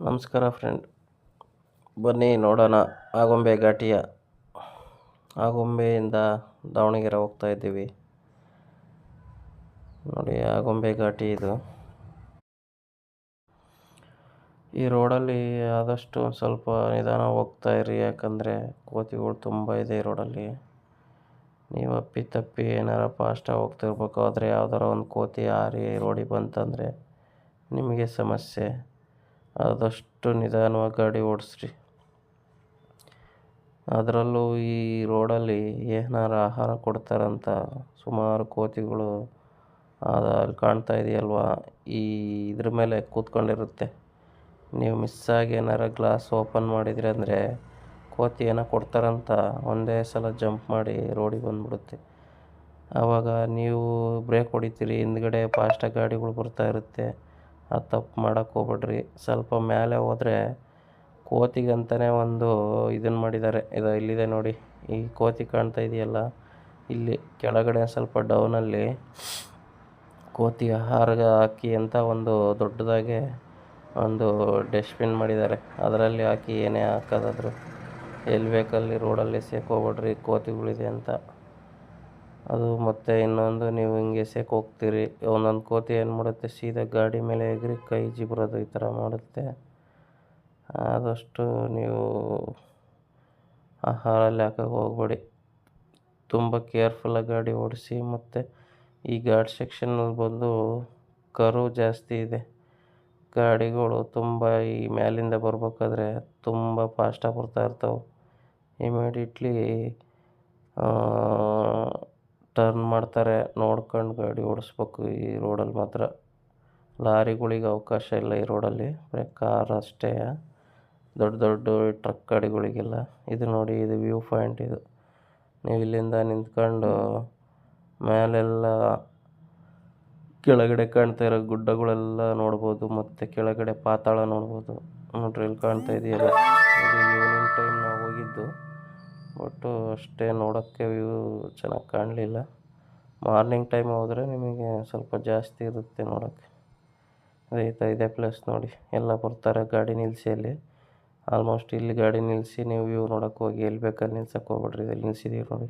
ನಮಸ್ಕಾರ ಫ್ರೆಂಡ್, ಬನ್ನಿ ನೋಡೋಣ ಆಗುಂಬೆ ಘಾಟಿಯ ಆಗುಂಬೆಯಿಂದ ದಾವಣಗೆರೆ ಹೋಗ್ತಾ ಇದ್ದೀವಿ. ನೋಡಿ, ಆಗುಂಬೆ ಘಾಟಿ ಇದು. ಈ ರೋಡಲ್ಲಿ ಆದಷ್ಟು ಸ್ವಲ್ಪ ನಿಧಾನ ಹೋಗ್ತಾ ಇರಿ, ಯಾಕಂದರೆ ಕೋತಿಗಳು ತುಂಬ ಇದೆ ಈ ರೋಡಲ್ಲಿ. ನೀವು ಅಪ್ಪಿತಪ್ಪಿ ಏನಾರ ಫಾಸ್ಟಾಗಿ ಹೋಗ್ತಿರ್ಬೇಕು, ಆದರೆ ಯಾವ್ದಾರ ಒಂದು ಕೋತಿ ಹಾರಿ ರೋಡಿಗೆ ಬಂತಂದರೆ ನಿಮಗೆ ಸಮಸ್ಯೆ. ಆದಷ್ಟು ನಿಧಾನವಾಗಿ ಗಾಡಿ ಓಡಿಸ್ರಿ. ಅದರಲ್ಲೂ ಈ ರೋಡಲ್ಲಿ ಏನಾರ ಆಹಾರ ಕೊಡ್ತಾರಂತ ಸುಮಾರು ಕೋತಿಗಳು ಅಲ್ಲಿ ಕಾಣ್ತಾ ಇದೆಯಲ್ವಾ, ಇದ್ರ ಮೇಲೆ ಕೂತ್ಕೊಂಡಿರುತ್ತೆ. ನೀವು ಮಿಸ್ಸಾಗಿ ಏನಾರ ಗ್ಲಾಸ್ ಓಪನ್ ಮಾಡಿದ್ರಿ ಅಂದರೆ ಕೋತಿ ಏನೋ ಕೊಡ್ತಾರಂತ ಒಂದೇ ಸಲ ಜಂಪ್ ಮಾಡಿ ರೋಡಿಗೆ ಬಂದ್ಬಿಡುತ್ತೆ. ಆವಾಗ ನೀವು ಬ್ರೇಕ್ ಹೊಡಿತೀರಿ, ಹಿಂದ್ಗಡೆ ಫಾಸ್ಟಾಗಿ ಗಾಡಿಗಳು ಬರ್ತಾ ಇರುತ್ತೆ. ಆ ತಪ್ಪು ಮಾಡೋಕ್ಕೆ ಹೋಗ್ಬೇಡ್ರಿ. ಸ್ವಲ್ಪ ಮೇಲೆ ಹೋದರೆ ಕೋತಿಗಂತಲೇ ಒಂದು ಇದನ್ನು ಮಾಡಿದ್ದಾರೆ. ಇಲ್ಲಿದೆ ನೋಡಿ, ಈ ಕೋತಿ ಕಾಣ್ತಾ ಇದೆಯಲ್ಲ, ಇಲ್ಲಿ ಕೆಳಗಡೆ ಸ್ವಲ್ಪ ಡೌನಲ್ಲಿ ಕೋತಿ ಆಹಾರ ಹಾಕಿ ಅಂತ ಒಂದು ದೊಡ್ಡದಾಗೆ ಒಂದು ಡಸ್ಟ್ಬಿನ್ ಮಾಡಿದ್ದಾರೆ. ಅದರಲ್ಲಿ ಹಾಕಿ ಏನೇ ಹಾಕೋದಾದ್ರು ಎಲ್ಲಿ ಬೇಕಲ್ಲಿ ರೋಡಲ್ಲಿ ಹೋಗ್ಬೇಡ್ರಿ, ಕೋತಿಗಳಿದೆ ಅಂತ. ಅದು ಮತ್ತು ಇನ್ನೊಂದು, ನೀವು ಹಿಂಗೆ ಹೋಗ್ತೀರಿ, ಒಂದೊಂದು ಕೋತಿ ಏನು ಮಾಡುತ್ತೆ, ಸೀದಾ ಗಾಡಿ ಮೇಲೆ ಎಗರಿ ಕೈ ಜಿಬ್ರೋದು ಈ ಥರ ಮಾಡುತ್ತೆ. ಆದಷ್ಟು ನೀವು ಆಹಾರಲ್ಲಿ ಹಾಕೋಕೆ ಹೋಗ್ಬೇಡಿ. ತುಂಬ ಕೇರ್ಫುಲ್ಲಾಗಿ ಗಾಡಿ ಓಡಿಸಿ. ಮತ್ತು ಈ ಘಾಟ್ ಸೆಕ್ಷನಲ್ಲಿ ಬಂದು ಕರ್ವ್ ಜಾಸ್ತಿ ಇದೆ. ಗಾಡಿಗಳು ತುಂಬ ಈ ಮೇಲಿಂದ ಬರಬೇಕಾದ್ರೆ ತುಂಬ ಫಾಸ್ಟಾಗಿ ಬರ್ತಾ ಇರ್ತವೆ. ಇಮಿಡಿಯೇಟ್ಲಿ ಟರ್ನ್ ಮಾಡ್ತಾರೆ. ನೋಡ್ಕೊಂಡು ಗಾಡಿ ಓಡಿಸ್ಬೇಕು ಈ ರೋಡಲ್ಲಿ ಮಾತ್ರ. ಲಾರಿಗಳಿಗೆ ಅವಕಾಶ ಇಲ್ಲ ಈ ರೋಡಲ್ಲಿ, ಬರೀ ಕಾರ್ ಅಷ್ಟೇ, ದೊಡ್ಡ ದೊಡ್ಡ ಟ್ರಕ್ ಗಾಡಿಗಳಿಗೆಲ್ಲ. ಇದು ನೋಡಿ, ಇದು ವ್ಯೂ ಪಾಯಿಂಟ್. ಇದು ನೀವು ಇಲ್ಲಿಂದ ನಿಂತ್ಕೊಂಡು ಮೇಲೆಲ್ಲ ಕೆಳಗಡೆ ಕಾಣ್ತಾ ಇರೋ ಗುಡ್ಡಗಳೆಲ್ಲ ನೋಡ್ಬೋದು, ಮತ್ತು ಕೆಳಗಡೆ ಪಾತಾಳ ನೋಡ್ಬೋದು. ನೋಡ್ರಿ, ಇಲ್ಲಿ ಕಾಣ್ತಾ ಇದೆಯಲ್ಲ, ಇದು ಈವ್ನಿಂಗ್ ಟೈಮ್ ನಾವು ಹೋಗಿದ್ದು, ಬಟ್ಟು ಅಷ್ಟೇ ನೋಡೋಕ್ಕೆ ವ್ಯೂ ಚೆನ್ನಾಗಿ ಕಾಣಲಿಲ್ಲ. ಮಾರ್ನಿಂಗ್ ಟೈಮ್ ಹೋದರೆ ನಿಮಗೆ ಸ್ವಲ್ಪ ಜಾಸ್ತಿ ಇರುತ್ತೆ ನೋಡೋಕ್ಕೆ. ಇದೇ ಪ್ಲೇಸ್ ನೋಡಿ, ಎಲ್ಲ ಬರ್ತಾರೆ ಗಾಡಿ ನಿಲ್ಲಿಸಿ. ಅಲ್ಲಿ ಆಲ್ಮೋಸ್ಟ್ ಇಲ್ಲಿ ಗಾಡಿ ನಿಲ್ಲಿಸಿ ನೀವು ವ್ಯೂ ನೋಡೋಕ್ಕೆ ಹೋಗಿ, ಎಲ್ಲಿ ಬೇಕಲ್ಲಿ ನಿಲ್ಸಕ್ಕೆ ಹೋಗ್ಬೇಡ್ರಿ, ಇಲ್ಲಿ ನಿಲ್ಸಿದ್ದೀವಿ ನೋಡಿ.